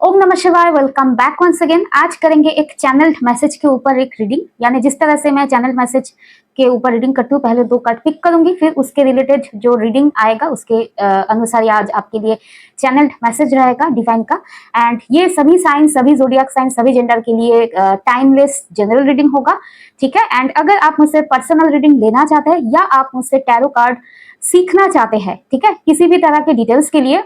ओम नमः शिवाय। Welcome back once again. आज करेंगे एक चैनल मैसेज के ऊपर एक रीडिंग, यानी जिस तरह से मैं चैनल मैसेज के ऊपर रीडिंग करती हूँ, पहले 2 कार्ड पिक करूंगी, फिर उसके रिलेटेड जो रीडिंग आएगा उसके अनुसार आज आपके लिए चैनल मैसेज रहेगा डिवाइन का। एंड ये सभी साइन, सभी जोडियाक साइन, सभी जेंडर के लिए टाइमलेस जनरल रीडिंग होगा, ठीक है। एंड अगर आप मुझसे पर्सनल रीडिंग लेना चाहते हैं या आप मुझसे टैरो कार्ड सीखना चाहते हैं, ठीक है, किसी भी तरह के डिटेल्स के लिए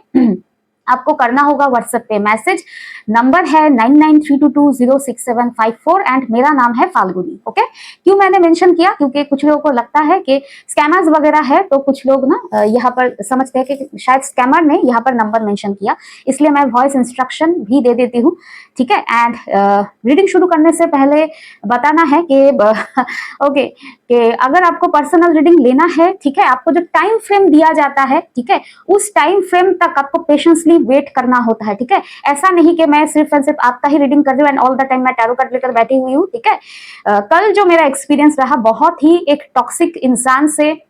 आपको करना होगा व्हाट्सएप पे मैसेज। नंबर है 9932206754 एंड मेरा नाम है फाल्गुनी। ओके, क्यों मैंने मेंशन किया? क्योंकि कुछ लोगों को लगता है कि स्कैमर्स वगैरह है, तो कुछ लोग ना यहाँ पर समझते हैं कि शायद स्कैमर ने यहाँ पर नंबर मेंशन किया, इसलिए मैं वॉइस इंस्ट्रक्शन भी दे देती हूँ, ठीक है। एंड रीडिंग शुरू करने से पहले बताना है कि ओके, कि अगर आपको पर्सनल रीडिंग लेना है, ठीक है, आपको जो टाइम फ्रेम दिया जाता है, ठीक है, उस टाइम फ्रेम तक आपको पेशेंसली वेट करना होता है, ठीक है। ऐसा नहीं कि मैं सिर्फ एंड सिर्फ आपका ही रीडिंग कर रही हूँ एंड ऑल द टाइम मैं टैरो कार्ड लेकर बैठी हुई हूँ, ठीक है। कल जो मेरा एक्सपीरियंस रहा, बहुत ही एक टॉक्सिक इंसान से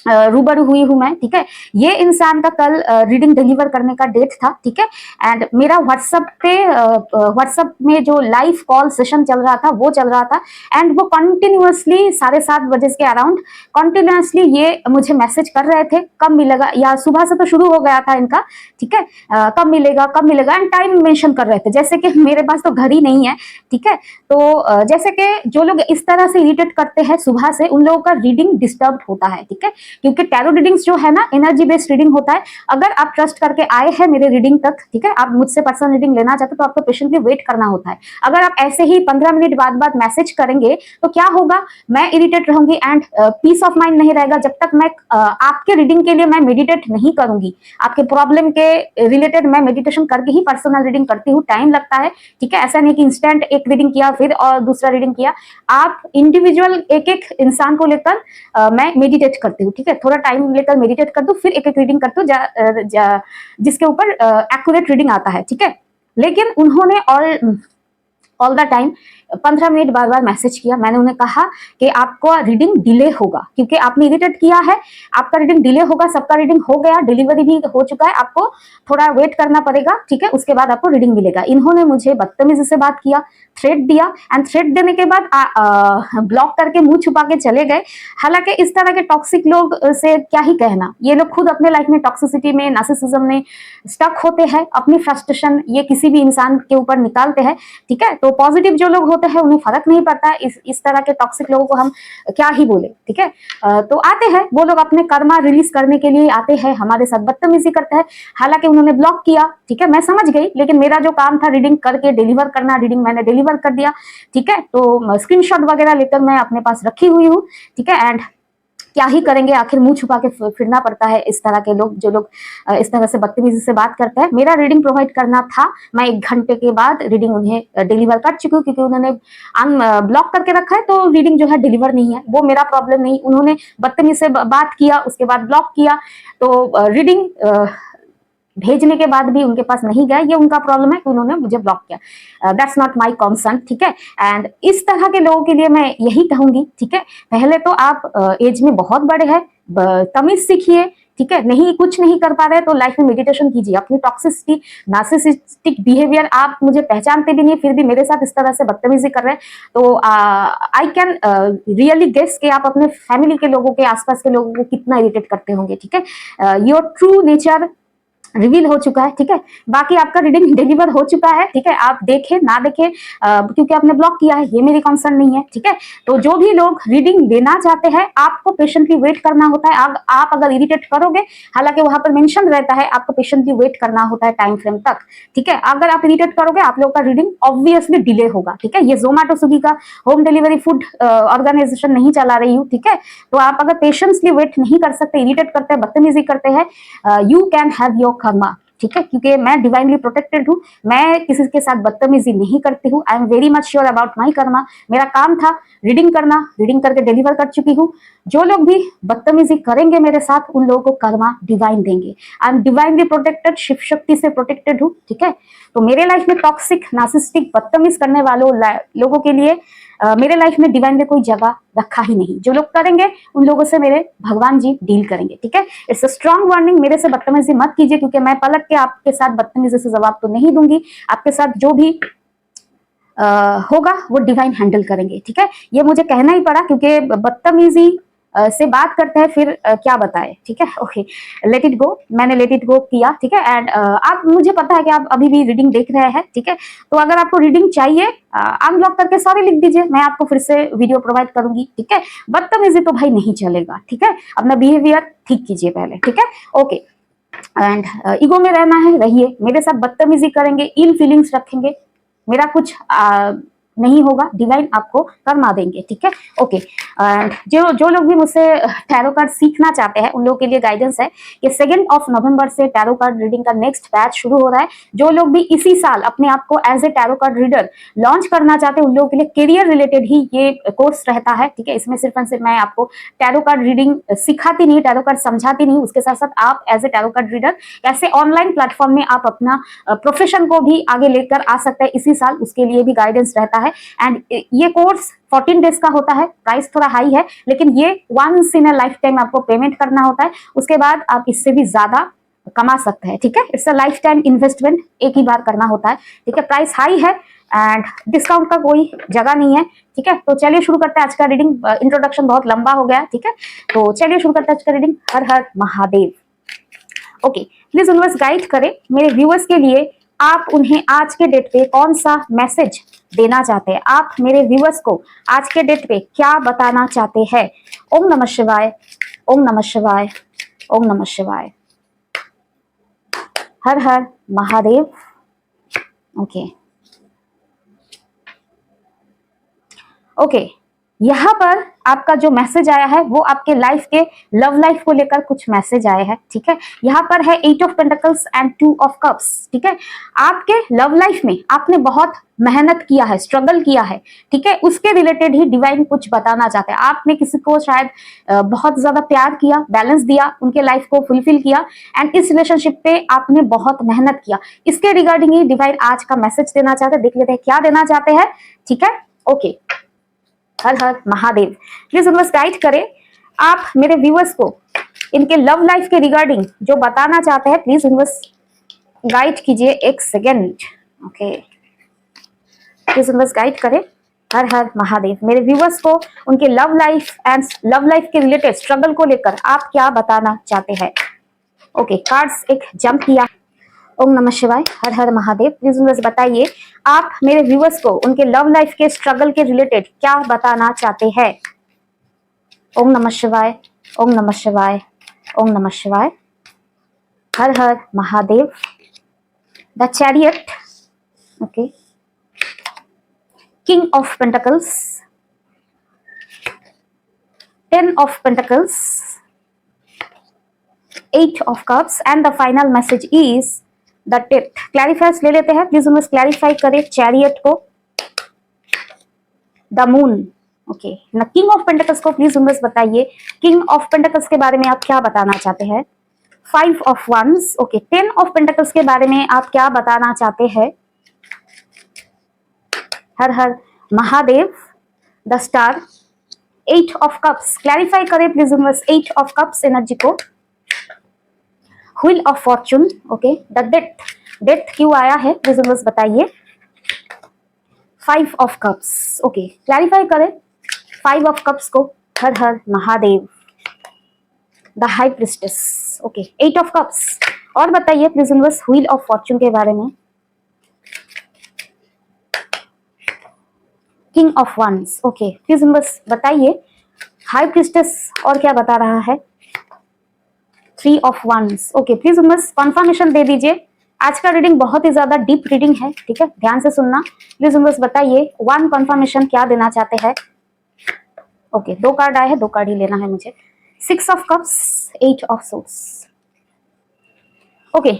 रूबरू हुई हूं मैं, ठीक है। ये इंसान का कल रीडिंग डिलीवर करने का डेट था, ठीक है। एंड मेरा व्हाट्सएप में जो लाइव कॉल सेशन चल रहा था वो चल रहा था, एंड वो कंटिन्यूअसली 7:30 बजे के अराउंड कंटिन्यूअसली ये मुझे मैसेज कर रहे थे, कब मिलेगा, या सुबह से तो शुरू हो गया था इनका, ठीक है, कब मिलेगा कब मिलेगा, एंड टाइम मेंशन कर रहे थे, जैसे कि मेरे पास तो घर ही नहीं है, ठीक है। तो जैसे कि जो लोग इस तरह से इरिटेट करते हैं सुबह से, उन लोगों का रीडिंग डिस्टर्ब होता है, ठीक है, क्योंकि टैरो रीडिंग्स जो है ना, एनर्जी बेस्ड रीडिंग होता है। अगर आप ट्रस्ट करके आए हैं मेरे रीडिंग तक, ठीक है, आप मुझसे पर्सनल रीडिंग लेना चाहते तो आपको पेशेंटली वेट करना होता है। अगर आप ऐसे ही 15 मिनट बाद मैसेज करेंगे तो क्या होगा, मैं इरिटेट रहूंगी एंड पीस ऑफ माइंड नहीं रहेगा जब तक मैं आपके रीडिंग के लिए मैं मेडिटेट नहीं करूंगी। आपके प्रॉब्लम के रिलेटेड मैं मेडिटेशन करके ही पर्सनल रीडिंग करती हूँ, टाइम लगता है, ठीक है। ऐसा नहीं कि इंस्टेंट एक रीडिंग किया फिर और दूसरा रीडिंग किया। आप इंडिविजुअल एक एक इंसान को लेकर मैं मेडिटेट करती हूँ, ठीक है, थोड़ा टाइम लेकर मेडिटेट कर दूं, फिर एक एक रीडिंग करती हूँ जिसके ऊपर एक्यूरेट रीडिंग आता है, ठीक है। लेकिन उन्होंने all the time 15 minute bar message किया। मैंने उन्हें कहा कि आपको रीडिंग डिले होगा, क्योंकि आपने इरिटेट किया है, आपका रीडिंग डिले होगा। सबका रीडिंग हो गया, डिलीवरी भी हो चुका है, आपको थोड़ा वेट करना पड़ेगा, ठीक है, उसके बाद आपको रीडिंग मिलेगा। इन्होंने मुझे बदतमीजी से बात किया, थ्रेट दिया, एंड थ्रेट देने के बाद ब्लॉक करके मुंह छुपा के चले गए। हालांकि इस तरह के टॉक्सिक लोग से क्या ही कहना, ये लोग खुद अपने लाइफ में टॉक्सिसिटी में, नार्सिसिज्म में स्टक होते हैं, अपनी फ्रस्ट्रेशन ये किसी भी इंसान के ऊपर निकालते हैं, ठीक है। तो पॉजिटिव जो लोग होते हैं उन्हें फर्क नहीं पड़ता, इस तरह के टॉक्सिक लोगों को हम क्या ही बोले, ठीक है। तो आते हैं वो लोग अपने कर्मा रिलीज करने के लिए आते हैं, हमारे साथ बदतमीजी करते हैं। हालांकि उन्होंने ब्लॉक किया, ठीक है, मैं समझ गई, लेकिन मेरा जो काम था रीडिंग करके डिलीवर करना, रीडिंग मैंने डिलीवर कर दिया, ठीक है। तो स्क्रीनशॉट वगैरह लेकर मैं अपने पास रखी हुई हूँ, ठीक है। एंड क्या ही करेंगे, आखिर मुंह छुपा के फिरना पड़ता है इस तरह के लोग, जो लोग इस तरह से बदतमीजी से बात करते हैं। मेरा रीडिंग प्रोवाइड करना था, मैं 1 घंटे के बाद रीडिंग उन्हें डिलीवर कर चुकी हूँ, क्योंकि उन्होंने ब्लॉक करके रखा है, तो रीडिंग जो है डिलीवर नहीं है, वो मेरा प्रॉब्लम नहीं। उन्होंने बदतमीजी से बात किया, उसके बाद ब्लॉक किया, तो रीडिंग भेजने के बाद भी उनके पास नहीं गया, ये उनका प्रॉब्लम है कि उन्होंने मुझे ब्लॉक किया। दैट्स नॉट माय कंसर्न, ठीक है। एंड इस तरह के लोगों के लिए मैं यही कहूंगी, ठीक है, पहले तो आप एज में बहुत बड़े हैं, तमीज सीखिए, ठीक है। नहीं, कुछ नहीं कर पा रहे तो लाइफ में मेडिटेशन कीजिए। अपनी टॉक्सिसिटी, नार्सिसिस्टिक बिहेवियर आप मुझे पहचानते भी नहीं, फिर भी मेरे साथ इस तरह से बदतमीजी कर रहे हैं, तो आई कैन रियली गेस कि आप अपने फैमिली के लोगों के, आसपास के लोगों को कितना इरिटेट करते होंगे, ठीक है। योर ट्रू नेचर रिवील हो चुका है, ठीक है। बाकी आपका रीडिंग डिलीवर हो चुका है, ठीक है, आप देखें ना देखें, क्योंकि आपने ब्लॉक किया है, ये मेरी कंसर्न नहीं है, ठीक है। तो जो भी लोग रीडिंग लेना चाहते हैं, आपको पेशेंटली वेट करना होता है। आप अगर इरिटेट करोगे, हालांकि वहां पर मेंशन रहता है आपको पेशेंटली वेट करना होता है टाइम फ्रेम तक, ठीक है। अगर आप इरिटेट करोगे, आप लोगों का रीडिंग ऑब्वियसली डिले होगा, ठीक है। ये जोमेटो, स्विगी का होम डिलीवरी फूड ऑर्गेनाइजेशन नहीं चला रही हूँ, ठीक है। तो आप अगर पेशेंटली वेट नहीं कर सकते, इरिटेट करते हैं, बदतमीजी करते हैं, you can have your Karma, ठीक है, क्योंकि मैं डिवाइनली प्रोटेक्टेड हूँ, मैं किसी के साथ बदतमीजी नहीं करती हूँ। I am very much sure about my Karma. मेरा काम था रीडिंग करना, रीडिंग करके डिलीवर कर चुकी हूँ। जो लोग भी बदतमीजी करेंगे मेरे साथ, उन लोगों को कर्मा डिवाइन देंगे। I am divinely protected, Shiv Shakti से प्रोटेक्टेड हूँ, ठीक है। तो मेरे लाइफ में टॉक्सिक, नार्सिसिस्टिक, बदतमीज करने वालों लोगों के लिए मेरे लाइफ में डिवाइन ने कोई जगह रखा ही नहीं। जो लोग करेंगे उन लोगों से मेरे भगवान जी डील करेंगे, ठीक है। इट्स अ स्ट्रॉन्ग वार्निंग, मेरे से बदतमीजी मत कीजिए, क्योंकि मैं पलट के आपके साथ बदतमीजी से जवाब तो नहीं दूंगी। आपके साथ जो भी होगा वो डिवाइन हैंडल करेंगे, ठीक है। ये मुझे कहना ही पड़ा, क्योंकि बदतमीजी से बात करते हैं फिर क्या बताए, ठीक है। ओके, लेट इट गो, मैंने लेट इट गो किया, ठीक है। एंड आप, मुझे पता है कि आप अभी भी रीडिंग देख रहे हैं, ठीक है। तो अगर आपको रीडिंग चाहिए, अनब्लॉक करके सॉरी लिख दीजिए, मैं आपको फिर से वीडियो प्रोवाइड करूंगी, ठीक है। बदतमीजी तो भाई नहीं चलेगा, ठीक है। अपना बिहेवियर ठीक कीजिए पहले, ठीक है। ओके, एंड ईगो में रहना है, रहिए। मेरे साथ बदतमीजी करेंगे, इल फीलिंग्स रखेंगे, मेरा कुछ नहीं होगा, डिवाइन आपको कर्मा देंगे, ठीक है। ओके, एंड जो लोग भी मुझसे टैरो कार्ड सीखना चाहते हैं उन लोगों के लिए गाइडेंस है कि 2 नवंबर से टैरो कार्ड रीडिंग का नेक्स्ट बैच शुरू हो रहा है। जो लोग भी इसी साल अपने आप को as a tarot card reader launch करना चाहते हैं उन लोगों के लिए करियर रिलेटेड ही ये कोर्स रहता है, ठीक है। इसमें सिर्फ और सिर्फ मैं आपको टैरो कार्ड रीडिंग सिखाती नहीं, टैरो कार्ड समझाती नहीं, उसके साथ साथ आप as a tarot card reader कैसे ऑनलाइन प्लेटफॉर्म में आप अपना प्रोफेशन को भी आगे लेकर आ सकते हैं इसी साल, उसके लिए भी गाइडेंस रहता है। एंड ये कोर्स 14 डेज का होता है, प्राइस थोड़ा हाई है, लेकिन ये once in a lifetime आपको पेमेंट करना होता है, उसके बाद आप इससे भी ज्यादा कमा सकते हैं, ठीक है। It's a life time investment, एक ही बार करना होता है, ठीक है। प्राइस हाई है एंड डिस्काउंट का कोई जगह नहीं है, ठीक है। तो चलिए शुरू करते हैं आज का रीडिंग। इंट्रोडक्शन बहुत लंबा हो गया, ठीक है। तो चलिए शुरू करते हैं आज का रीडिंग। हर हर Mahadev. Okay, please universe guide करें मेरे व्यूअर्स के लिए, आप उन्हें आज के डेट पे कौन सा मैसेज देना चाहते हैं, आप मेरे व्यूअर्स को आज के डेट पे क्या बताना चाहते हैं। ओम नमः शिवाय, ओम नमः शिवाय, ओम नमः शिवाय। हर हर महादेव। ओके ओके, यहाँ पर आपका जो मैसेज आया है वो आपके लाइफ के लव लाइफ को लेकर कुछ मैसेज आए हैं, ठीक है। यहाँ पर है 8 of pentacles and 2 of cups, ठीक है। आपके लव लाइफ में आपने बहुत मेहनत किया है, स्ट्रगल किया है, ठीक है। उसके रिलेटेड ही डिवाइन कुछ बताना चाहते हैं। आपने किसी को शायद बहुत ज्यादा प्यार किया, बैलेंस दिया, उनके लाइफ को फुलफिल किया, एंड इस रिलेशनशिप पे आपने बहुत मेहनत किया। इसके रिगार्डिंग ही डिवाइन आज का मैसेज देना चाहते हैं। देख लेते हैं क्या देना चाहते हैं, ठीक है। ओके, हर हर महादेव। प्लीज यूनिवर्स गाइड करें, आप मेरे व्यूअर्स को इनके लव लाइफ के रिगार्डिंग जो बताना चाहते हैं, प्लीज यूनिवर्स गाइड कीजिए। एक second. Okay, please universe guide करें। हर हर महादेव। मेरे व्यूअर्स को उनके love life and love life के रिलेटेड स्ट्रगल को लेकर आप क्या बताना चाहते हैं। ओके, कार्ड्स एक जंप किया। ओम नमः शिवाय, हर हर महादेव। प्लीज यूनिवर्स बताइए, आप मेरे व्यूअर्स को उनके लव लाइफ के स्ट्रगल के रिलेटेड क्या बताना चाहते हैं। ओम नमः शिवाय, ओम नमः शिवाय, ओम नमः शिवाय। हर हर Mahadev. The chariot, okay, king of pentacles, 10 of pentacles, 8 of cups, and the final message is the death. Clarifiers ले लेते हैं, प्लीज उन्हें क्लैरिफाई करें चैरियट को, द मून। ओके, ना किंग ऑफ पेंटिकल्स को प्लीज उन्हें बताइए, किंग ऑफ पेंटिकल्स के बारे में आप क्या बताना चाहते हैं। 5 of wands. Okay, 10 of pentacles के बारे में आप क्या बताना चाहते हैं। हर हर Mahadev. The star, 8 of cups. Clarify करें प्लीज उन्हें 8 ऑफ कप्स एनर्जी को। Wheel of fortune. Okay, the death. Death क्यों आया है प्लीज बस बताइए। 5 ऑफ कप्स। ओके, क्लैरिफाई करें 5 ऑफ कप्स को। हर हर Mahadev. The high priestess. Okay, 8 of cups. और बताइए प्लीज बस व्हील ऑफ फॉर्चून के बारे में। King of wands. Okay, please बस बताइए हाई प्रिस्टेस और क्या बता रहा है। 3 ऑफ वंस। ओके, प्लीज बस कंफर्मेशन दे दीजिए। आज का रीडिंग बहुत ही ज्यादा डीप रीडिंग है, ठीक है, ध्यान से सुनना। प्लीज बस बताइए 1 कंफर्मेशन क्या देना चाहते हैं। ओके, 2 कार्ड आए हैं, 2 कार्ड ही लेना है मुझे। 6 of cups, 8 of source. Okay,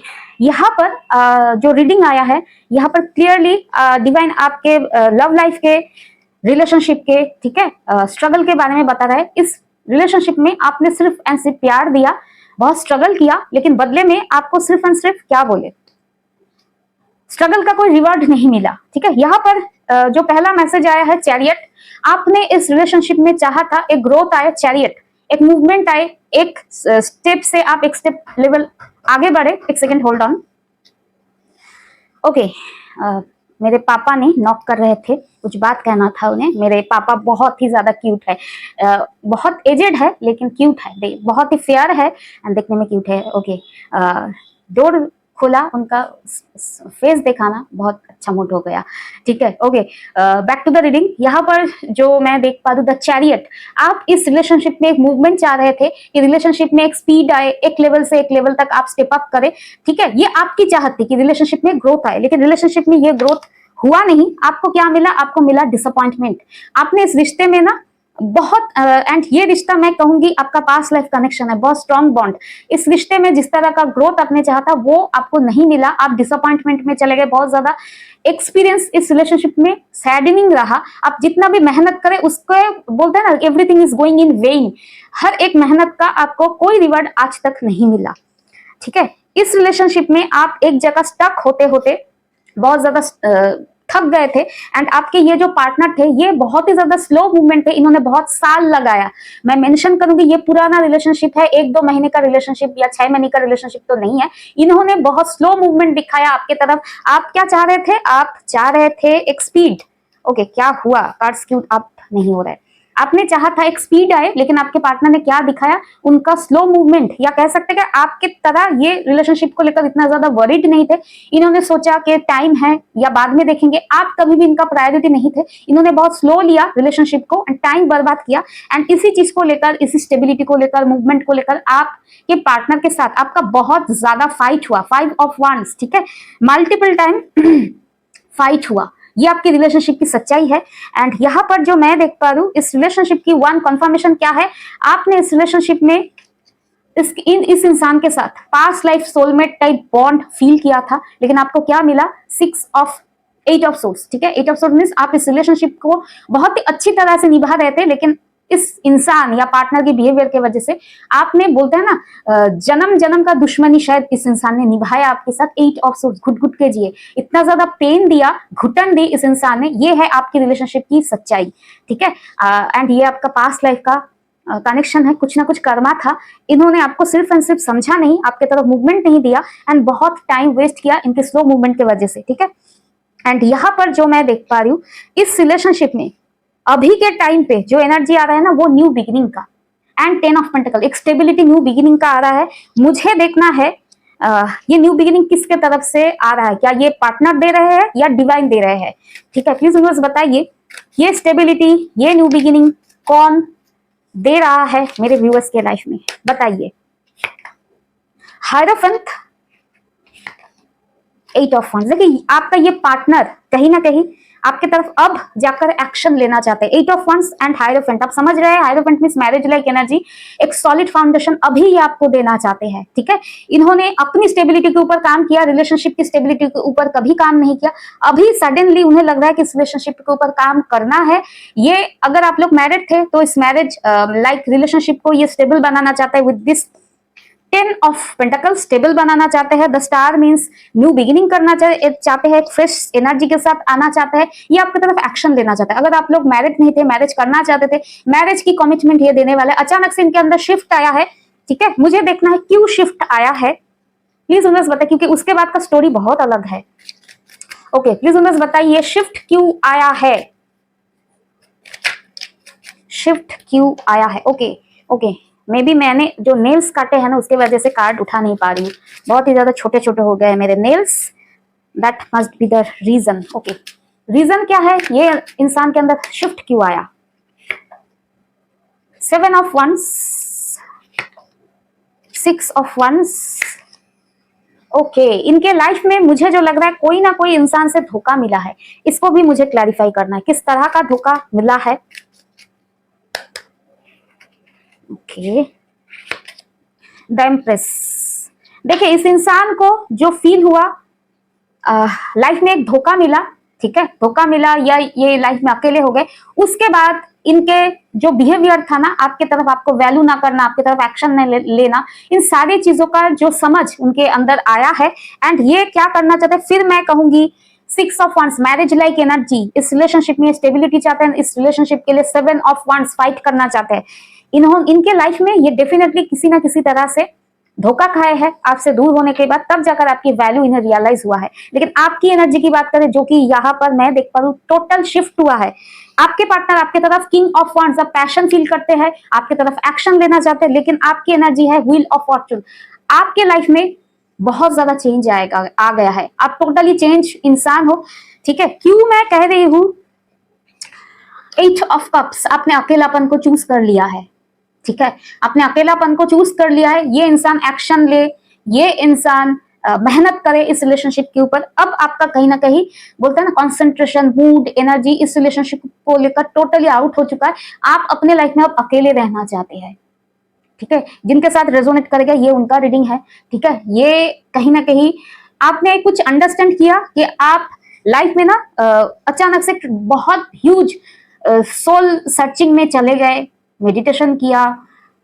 यहाँ पर जो रीडिंग आया है, यहाँ पर क्लियरली डिवाइन आपके लव लाइफ के, रिलेशनशिप के, ठीक है, स्ट्रगल के बारे में बता रहा है। इस रिलेशनशिप में आपने सिर्फ एंड सिर्फ प्यार दिया, बहुत स्ट्रगल किया, लेकिन बदले में आपको सिर्फ एंड सिर्फ क्या बोले, स्ट्रगल का कोई रिवॉर्ड नहीं मिला, ठीक है। यहाँ पर जो पहला मैसेज आया है चैरियट, आपने इस रिलेशनशिप में चाहा था एक ग्रोथ आए, चैरियट एक मूवमेंट आए, एक स्टेप से आप एक स्टेप लेवल आगे बढ़े। एक सेकेंड होल्ड ऑन। ओके, मेरे पापा ने नॉक कर रहे थे, कुछ बात कहना था उन्हें। मेरे पापा बहुत ही ज्यादा क्यूट है, बहुत एजेड है लेकिन क्यूट है, बहुत ही फेयर है एंड देखने में क्यूट है। ओके, डोर खोला, उनका फेस दिखाना बहुत अच्छा मूड हो गया। ठीक है, okay, back to the reading. यहाँ पर जो मैं देख पा रही हूँ द चैरियट, आप इस रिलेशनशिप में एक मूवमेंट चाह रहे थे कि रिलेशनशिप में एक स्पीड आए, एक लेवल से एक लेवल तक आप स्टेप अप करें। ठीक है, ये आपकी चाहत थी कि रिलेशनशिप में ग्रोथ आए, लेकिन रिलेशनशिप में ये ग्रोथ हुआ नहीं। आपको क्या मिला? आपको मिला डिसअपॉइंटमेंट। आपने इस रिश्ते में ना बहुत एंड ये रिश्ता मैं कहूंगी आपका पास्ट लाइफ कनेक्शन है, बहुत स्ट्रॉन्ग बॉन्ड। इस रिश्ते में जिस तरह का ग्रोथ आपने चाहा था वो आपको नहीं मिला, आप डिसअपॉइंटमेंट में चले गए। बहुत ज्यादा एक्सपीरियंस इस रिलेशनशिप में सैडनिंग रहा। आप जितना भी मेहनत करें उसको बोलते हैं ना, everything is going in vain. हर एक मेहनत का आपको कोई रिवॉर्ड आज तक नहीं मिला। ठीक है, इस रिलेशनशिप में आप एक जगह स्टक होते होते बहुत ज्यादा थक गए थे एंड आपके ये जो पार्टनर थे ये बहुत ही ज्यादा स्लो मूवमेंट थे, इन्होंने बहुत साल लगाया। मैं मेंशन करूंगी ये पुराना रिलेशनशिप है, 1-2 महीने का रिलेशनशिप या 6 महीने का रिलेशनशिप तो नहीं है। इन्होंने बहुत स्लो मूवमेंट दिखाया आपके तरफ। आप क्या चाह रहे थे? आप चाह रहे थे एक स्पीड। ओके, क्या हुआ? कार्ड्स क्यों अप नहीं हो रहा है? आपने चाहा था एक स्पीड आए, लेकिन आपके पार्टनर ने क्या दिखाया? उनका स्लो मूवमेंट। या कह सकते हैं कि आपके तरह ये रिलेशनशिप को लेकर इतना ज्यादा वरीड नहीं थे। इन्होंने सोचा कि टाइम है या बाद में देखेंगे, आप कभी भी इनका प्रायोरिटी नहीं थे। इन्होंने बहुत स्लो लिया रिलेशनशिप को एंड टाइम बर्बाद किया एंड इसी चीज को लेकर, इसी स्टेबिलिटी को लेकर, मूवमेंट को लेकर आपके पार्टनर के साथ आपका बहुत ज्यादा फाइट हुआ। 5 ऑफ wands, ठीक है, मल्टीपल टाइम फाइट हुआ। ये आपकी रिलेशनशिप की सच्चाई है एंड यहाँ पर जो मैं देख पा रही हूँ इस रिलेशनशिप की वन कंफर्मेशन क्या है? आपने इस रिलेशनशिप में इस इंसान के साथ past life soulmate type bond feel किया था, लेकिन आपको क्या मिला? 8 ऑफ सोर्स। ठीक है, 8 ऑफ सोर्स मींस आप इस रिलेशनशिप को बहुत ही अच्छी तरह से निभा रहे थे, लेकिन इस इंसान या पार्टनर के बिहेवियर के वजह से आपने, बोलते हैं ना, जन्म जन्म का दुश्मनी शायद इस इंसान ने निभाया आपके साथ। 8 ऑफ सोर्स, घुट घुट के जिए, इतना ज्यादा पेन दिया, घुटन दी इस इंसान ने। ये है आपकी रिलेशनशिप की सच्चाई। ठीक है, एंड ये आपका पास्ट लाइफ का कनेक्शन है, कुछ ना कुछ कर्मा था। इन्होंने आपको सिर्फ एंड सिर्फ समझा नहीं, आपके तरफ मूवमेंट नहीं दिया एंड बहुत टाइम वेस्ट किया इनके स्लो मूवमेंट की वजह से। ठीक है, एंड यहाँ पर जो मैं देख पा रही हूँ इस रिलेशनशिप में अभी के टाइम पे जो एनर्जी आ रहा है ना, वो न्यू बिगिनिंग का एंड 10 ऑफ पेंटिकल, एक स्टेबिलिटी न्यू बिगिनिंग का आ रहा है। मुझे देखना है ये न्यू बिगिनिंग किसके तरफ से आ रहा है? क्या ये पार्टनर दे रहे हैं या डिवाइन दे रहे हैं? ठीक है, प्लीज यूनिवर्स बताइए ये स्टेबिलिटी, ये न्यू बिगिनिंग कौन दे रहा है मेरे व्यूअर्स के लाइफ में? बताइए। Hierophant, 8 of wands। देखिए आपका ये पार्टनर कहीं ना कहीं आपके तरफ अब जाकर एक्शन लेना चाहते हैं। 8 ऑफ wands एंड हायरोफेंट, आप समझ रहे हैं, hierophant means marriage like energy, एक सॉलिड फाउंडेशन अभी ये आपको देना चाहते हैं। ठीक है, इन्होंने अपनी स्टेबिलिटी के ऊपर काम किया, रिलेशनशिप की स्टेबिलिटी के ऊपर कभी काम नहीं किया। अभी सडनली उन्हें लग रहा है कि इस रिलेशनशिप के ऊपर काम करना है। ये अगर आप लोग मैरिड थे तो इस मैरिज लाइक रिलेशनशिप को ये स्टेबल बनाना चाहते हैं with this 10 of pentacle, stable बनाना चाहते हैं। The star means new beginning करना चाहते हैं, फ्रेश एनर्जी के साथ आना चाहते हैं, ये आपकी तरफ एक्शन लेना चाहते हैं। अगर आप लोग मैरिड नहीं थे, मैरिज करना चाहते थे, मैरिज की कमिटमेंट ये देने वाले, अचानक से इनके अंदर शिफ्ट आया है। ठीक है, मुझे देखना है क्यों शिफ्ट आया है, प्लीज उन्हें बताइए, क्योंकि उसके बाद का स्टोरी बहुत अलग है। ओके, प्लीज उन्हें बताइए शिफ्ट क्यों आया है, शिफ्ट क्यों आया है? ओके ओके, मे बी मैंने जो नेल्स काटे हैं ना उसके वजह से कार्ड उठा नहीं पा रही हूँ, बहुत ही ज्यादा छोटे छोटे हो गए मेरे nails, that must be the reason. Okay, reason क्या है ये इंसान के अंदर शिफ्ट क्यों आया? 7 of wands, 6 of wands। Okay, इनके लाइफ में मुझे जो लग रहा है कोई ना कोई इंसान से धोखा मिला है, इसको भी मुझे क्लैरिफाई करना है, किस तरह का धोखा मिला है। Okay, the empress. देखिए इस इंसान को जो फील हुआ लाइफ में एक धोखा मिला, ठीक है, धोखा मिला या ये लाइफ में अकेले हो गए, उसके बाद इनके जो बिहेवियर था ना आपके तरफ, आपको वैल्यू ना करना, आपके तरफ एक्शन नहीं लेना, इन सारी चीजों का जो समझ उनके अंदर आया है एंड ये क्या करना चाहते हैं, फिर मैं कहूंगी six of wands, marriage like energy, इस रिलेशनशिप में स्टेबिलिटी चाहते हैं, इस रिलेशनशिप के लिए सेवन ऑफ वंस, फाइट करना चाहते हैं। इनके लाइफ में ये डेफिनेटली किसी ना किसी तरह से धोखा खाए है आपसे दूर होने के बाद, तब जाकर आपकी वैल्यू इन्हें रियलाइज हुआ है। लेकिन आपकी एनर्जी की बात करें, जो कि यहाँ पर मैं देख पा रहा हूँ टोटल शिफ्ट हुआ है। आपके पार्टनर आपके तरफ किंग ऑफ वंस, अब पैशन फील करते हैं, आपके तरफ एक्शन लेना चाहते हैं, लेकिन आपकी एनर्जी है व्हील ऑफ फॉर्चून। आपके लाइफ में बहुत ज्यादा चेंज आएगा, आ गया है, आप टोटली चेंज इंसान हो। ठीक है, क्यों मैं कह रही हूँ एट ऑफ कप्स, आपने अकेलापन को चूज कर लिया है। ठीक है, आपने अकेलापन को चूज कर लिया है। ये इंसान एक्शन ले, ये इंसान मेहनत करे इस रिलेशनशिप के ऊपर। अब आपका कहीं ना कहीं बोलते हैं ना कंसंट्रेशन, मूड, एनर्जी इस रिलेशनशिप को लेकर टोटली आउट हो चुका है। आप अपने लाइफ में अब अकेले रहना चाहते हैं। ठीक है, जिनके साथ रेजोनेट करेगा ये उनका रीडिंग है। ठीक है, ये कहीं ना कहीं आपने कुछ अंडरस्टैंड किया कि आप लाइफ में ना अचानक से बहुत ह्यूज सोल सर्चिंग में चले गए, मेडिटेशन किया।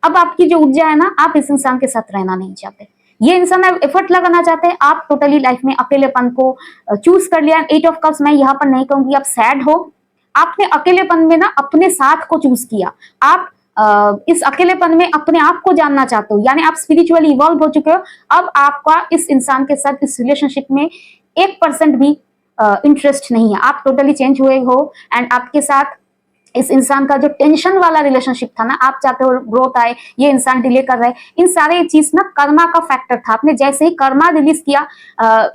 अब आपकी जो ऊर्जा है ना, आप इस इंसान के साथ रहना नहीं चाहते, ये इंसान अब एफर्ट लगाना चाहते हैं। आप टोटली लाइफ में अकेलेपन को चूज कर लिया। एट ऑफ कप्स, मैं यहाँ पर नहीं कहूंगी आप सैड हो, आपने अकेलेपन में ना अपने साथ को चूज किया। आप इस अकेलेपन में अपने आप को जानना चाहते हो, यानी आप स्पिरिचुअली इवॉल्व हो चुके हो। अब आपका इस इंसान के साथ इस रिलेशनशिप में 1% भी इंटरेस्ट नहीं है, आप टोटली चेंज हुए हो। एंड आपके साथ इस इंसान का जो टेंशन वाला रिलेशनशिप था ना, आप चाहते हो ग्रोथ आए, ये इंसान डिले कर रहा है। इन सारे चीज ना कर्मा का फैक्टर था। आपने जैसे ही कर्मा रिलीज किया,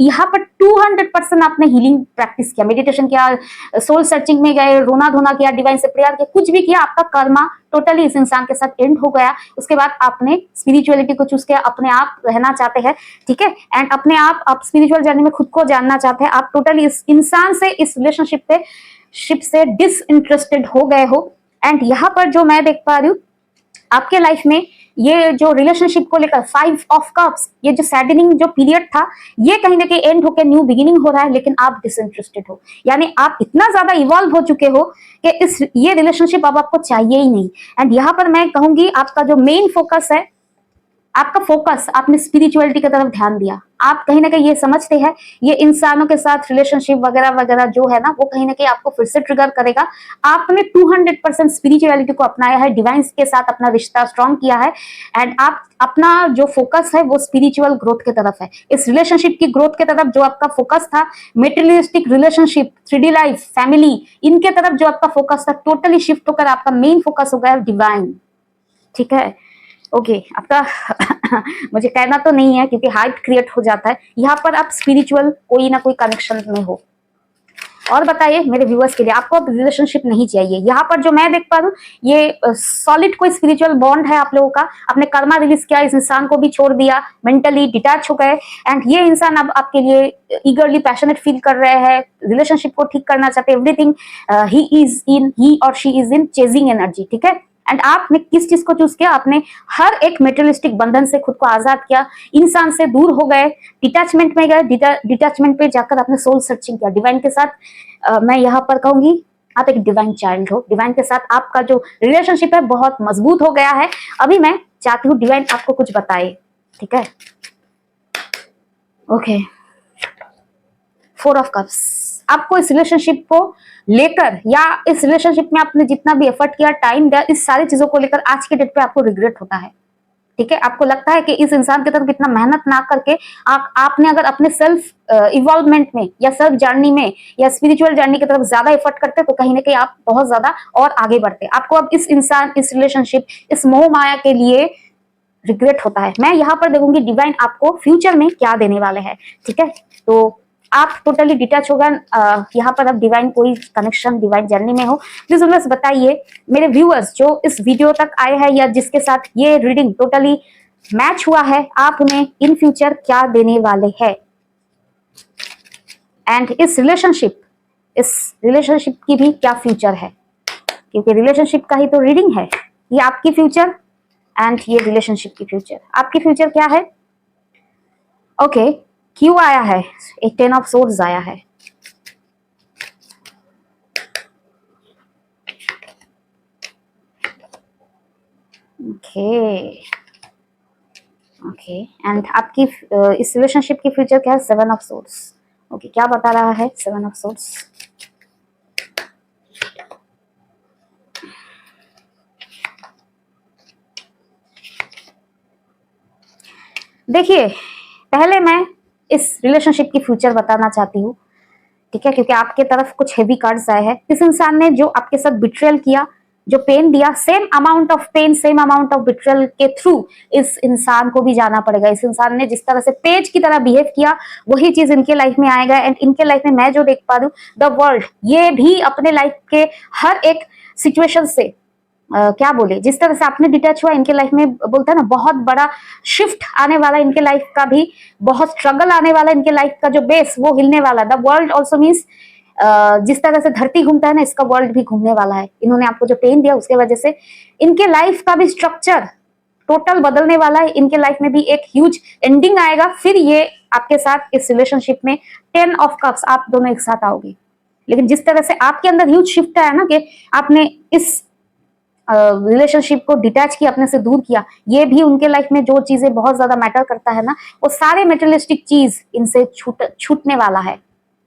यहाँ पर 200% आपने हीलिंग प्रैक्टिस किया, मेडिटेशन किया, सोल सर्चिंग में गए, रोना धोना किया, डिवाइन से प्रेयर किया, कुछ भी किया, आपका कर्मा टोटली इस इंसान के साथ एंड हो गया। उसके बाद आपने स्पिरिचुअलिटी को चूज किया, अपने आप रहना चाहते हैं। ठीक है, एंड अपने आप स्पिरिचुअल जर्नी में खुद को जानना चाहते हैं। आप टोटली इस इंसान से, इस रिलेशनशिप से डिसइंटरेस्टेड हो गए हो। एंड यहाँ पर जो मैं देख पा रही हूँ आपके लाइफ में, ये जो रिलेशनशिप को लेकर 5 ऑफ कप्स, ये जो सैडनिंग जो पीरियड था, ये कहीं ना कहीं एंड होकर न्यू बिगिनिंग हो रहा है। लेकिन आप डिसइंटरेस्टेड हो, यानी आप इतना ज्यादा इवॉल्व हो चुके हो कि ये रिलेशनशिप अब आपको चाहिए ही नहीं। एंड यहाँ पर मैं कहूंगी आपका जो मेन फोकस है, आपका फोकस, आपने स्पिरिचुअलिटी की तरफ ध्यान दिया। आप कहीं ना कहीं ये समझते हैं ये इंसानों के साथ रिलेशनशिप वगैरह वगैरह जो है ना, वो कहीं ना कहीं आपको फिर से ट्रिगर करेगा। आपने 200% स्पिरिचुअलिटी को अपनाया है, डिवाइन के साथ अपना रिश्ता स्ट्रॉन्ग किया है। एंड आप अपना जो फोकस है वो स्पिरिचुअल ग्रोथ की तरफ है, इस रिलेशनशिप की ग्रोथ की तरफ। जो आपका फोकस था materialistic relationship, 3D life, family, इनके तरफ जो आपका फोकस था टोटली शिफ्ट होकर आपका मेन फोकस हो गया डिवाइन। ठीक है, ओके, आपका मुझे कहना तो नहीं है क्योंकि हाइट क्रिएट हो जाता है। यहाँ पर आप स्पिरिचुअल कोई ना कोई कनेक्शन में हो। और बताइए मेरे व्यूअर्स के लिए, आपको अब रिलेशनशिप नहीं चाहिए। यहाँ पर जो मैं देख पा रहा हूँ, ये सॉलिड कोई स्पिरिचुअल बॉन्ड है आप लोगों का। आपने कर्मा रिलीज किया, इस इंसान को भी छोड़ दिया, मेंटली डिटैच हो गए। एंड ये इंसान अब आपके लिए ईगरली पैशनेट फील कर रहे हैं, रिलेशनशिप को ठीक करना चाहते हैं। एवरीथिंग ही और she is in chasing energy. ठीक है, एंड आपने किस चीज को चूज किया? आपने हर एक मेटेरियलिस्टिक बंधन से खुद को आजाद किया, इंसान से दूर हो गए, डिटैचमेंट में गए। डिटैचमेंट पे जाकर आपने सोल सर्चिंग किया डिवाइन के साथ। मैं यहाँ पर कहूंगी आप एक डिवाइन चाइल्ड हो। डिवाइन के साथ आपका जो रिलेशनशिप है बहुत मजबूत हो गया है। अभी मैं चाहती हूँ डिवाइन आपको कुछ बताए। ठीक है, ओके, 4 ऑफ कप्स, आपको इस रिलेशनशिप को लेकर या इस रिलेशनशिप में आपने जितना भी एफर्ट किया, टाइम दिया, इस सारी चीजों को लेकर आज के डेट पे आपको रिग्रेट होता है। ठीक है, आपको लगता है कि इस इंसान की तरफ इतना मेहनत ना करके आपने अगर अपने सेल्फ इवॉल्वमेंट में या सेल्फ जर्नी में या स्पिरिचुअल जर्नी की तरफ ज्यादा एफर्ट करते तो कहीं ना कहीं आप बहुत ज्यादा और आगे बढ़ते। आपको अब इस इंसान, इस रिलेशनशिप, इस मोह माया के लिए रिग्रेट होता है। मैं यहाँ पर देखूंगी डिवाइन आपको फ्यूचर में क्या देने वाले हैं। ठीक है, तो आप टोटली डिटैच होगा। यहाँ पर अब डिवाइन कोई कनेक्शन, डिवाइन जर्नी में हो। प्लीज बस बताइए मेरे व्यूअर्स जो इस वीडियो तक आए हैं या जिसके साथ ये रीडिंग टोटली मैच हुआ है, आप उन्हें इन फ्यूचर क्या देने वाले हैं। एंड इस रिलेशनशिप की भी क्या फ्यूचर है, क्योंकि रिलेशनशिप का ही तो रीडिंग है। ये आपकी फ्यूचर एंड ये रिलेशनशिप की फ्यूचर। आपकी फ्यूचर क्या है? ओके, क्यों आया है? एक 10 ऑफ सोर्ड्स आया है। ओके, एंड आपकी इस रिलेशनशिप की फ्यूचर क्या है? 7 ऑफ सोर्ड्स। ओके, क्या बता रहा है 7 ऑफ सोर्ड्स। देखिए, पहले मैं इस रिलेशनशिप की फ्यूचर बताना चाहती हूँ, ठीक है, क्योंकि आपके तरफ कुछ हेवी कार्ड्स आए हैं। इस इंसान ने जो आपके साथ बिट्रेयल किया, जो पेन दिया, same amount of pain, same amount of betrayal के थ्रू इस इंसान को भी जाना पड़ेगा। इस इंसान ने जिस तरह से पेज की तरह बिहेव किया, वही चीज इनके लाइफ में आएगा। एंड इनके लाइफ में मैं जो देख पा रही हूँ, द वर्ल्ड, ये भी अपने लाइफ के हर एक सिचुएशन से क्या बोले, जिस तरह से आपने डिटैच हुआ, इनके लाइफ में बोलते हैं ना बहुत बड़ा शिफ्ट आने वाला, इनके लाइफ का भी बहुत स्ट्रगल आने वाला, इनके लाइफ का जो बेस वो हिलने वाला। द वर्ल्ड ऑल्सो मीन्स जिस तरह से धरती घूमता है ना, इसका वर्ल्ड भी घूमने वाला है। इन्होंने आपको जो पेन दिया उसके वजह से इनके लाइफ का भी स्ट्रक्चर टोटल बदलने वाला है। इनके लाइफ में भी एक ह्यूज एंडिंग आएगा। फिर ये आपके साथ इस रिलेशनशिप में 10 ऑफ कप्स, आप दोनों एक साथ आओगे। लेकिन जिस तरह से आपके अंदर ह्यूज शिफ्ट आया ना कि आपने इस रिलेशनशिप को डिटैच किया, अपने से दूर किया, ये भी उनके लाइफ में जो चीजें बहुत ज्यादा मैटर करता है ना, वो सारे मेटेरियलिस्टिक चीज इनसे छूटने वाला है।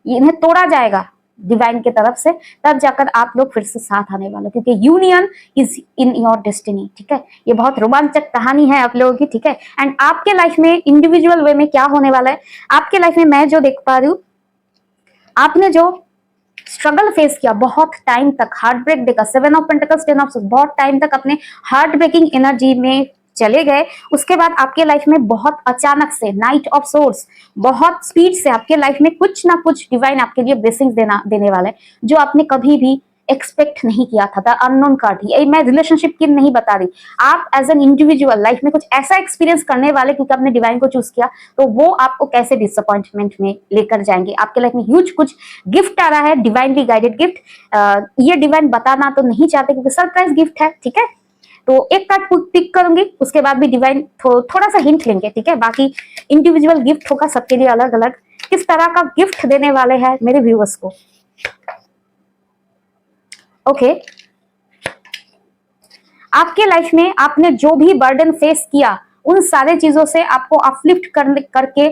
इन्हें तोड़ा जाएगा डिवाइन के तरफ से, तब जाकर आप लोग फिर से साथ आने वाले, क्योंकि union is in your destiny. ठीक है, ये बहुत रोमांचक कहानी है आप लोगों की। ठीक है, एंड आपके लाइफ में इंडिविजुअल वे में क्या होने वाला है, आपके लाइफ में मैं जो देख पा रही हूँ, आपने जो स्ट्रगल फेस किया बहुत टाइम तक, हार्ट ब्रेक देखा, 7 ऑफ पेंटिकल्स 10 ऑफ सोर्ड्स, बहुत टाइम तक अपने हार्ट ब्रेकिंग एनर्जी में चले गए। उसके बाद आपके लाइफ में बहुत अचानक से नाइट ऑफ सोर्स, बहुत स्पीड से आपके लाइफ में कुछ ना कुछ डिवाइन आपके लिए ब्लेसिंग्स देने वाला है, जो आपने कभी भी एक्सपेक्ट नहीं किया था। द अननोन कार्ड, ये मैं रिलेशनशिप की नहीं बता रही, आप एज एन इंडिविजुअल लाइफ में कुछ ऐसा एक्सपीरियंस करने वाले, क्योंकि आपने डिवाइन को चूज किया, तो वो आपको कैसे डिसअपॉइंटमेंट में लेकर जाएंगे। आपके लाइफ में ह्यूज कुछ गिफ्ट आ रहा है, डिवाइनली गाइडेड गिफ्ट। ये डिवाइन बताना तो नहीं चाहते क्योंकि सरप्राइज गिफ्ट है। ठीक है, तो एक कार्ड पिक करूंगी, उसके बाद भी डिवाइन थोड़ा सा हिंट लेंगे। ठीक है, बाकी इंडिविजुअल गिफ्ट होगा सबके लिए अलग अलग, किस तरह का गिफ्ट देने वाले हैं मेरे व्यूअर्स को। ओके, आपके लाइफ में आपने जो भी बर्डन फेस किया, उन सारे चीजों से आपको अपलिफ्ट करके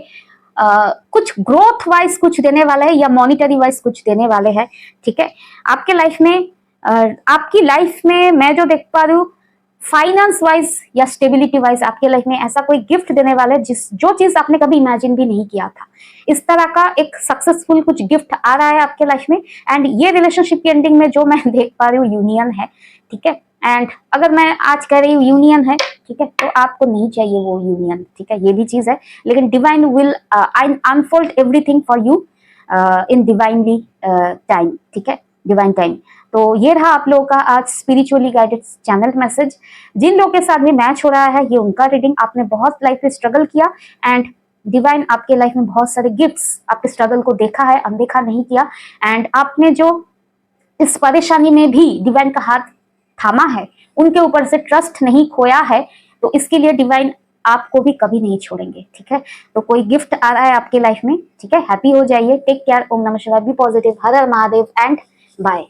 कुछ ग्रोथ वाइज कुछ देने वाले हैं, या मॉनिटरी वाइज कुछ देने वाले हैं। ठीक है, आपके लाइफ में आपकी लाइफ में मैं जो देख पा रही हूँ, फाइनेंस वाइज या स्टेबिलिटी वाइज आपके लाइफ में ऐसा कोई गिफ्ट देने वाले जो चीज आपने कभी इमेजिन भी नहीं किया था, इस तरह का एक सक्सेसफुल कुछ गिफ्ट आ रहा है आपके लाइफ में। एंड ये रिलेशनशिप की एंडिंग में जो मैं देख पा रही हूँ यूनियन है। ठीक है, एंड अगर मैं आज कह रही हूँ यूनियन है, ठीक है, तो आपको नहीं चाहिए वो यूनियन। ठीक है, ये भी चीज है, लेकिन divine will unfold everything for you in divinely time. ठीक है, डिवाइन टाइम। तो ये रहा आप लोगों का आज स्पिरिचुअली गाइडेड चैनल मैसेज। जिन लोगों के साथ भी मैच हो रहा है, ये उनका रीडिंग। आपने बहुत लाइफ में स्ट्रगल किया एंड डिवाइन आपके लाइफ में बहुत सारे गिफ्ट्स, आपके स्ट्रगल को देखा है, अनदेखा नहीं किया। एंड आपने जो इस परेशानी में भी डिवाइन का हाथ थामा है, उनके ऊपर से ट्रस्ट नहीं खोया है, तो इसके लिए डिवाइन आपको भी कभी नहीं छोड़ेंगे। ठीक है, तो कोई गिफ्ट आ रहा है आपके लाइफ में। ठीक है, हैप्पी हो जाइए, टेक केयर, ओम नमः शिवाय, बी पॉजिटिव, हर हर महादेव एंड बाय।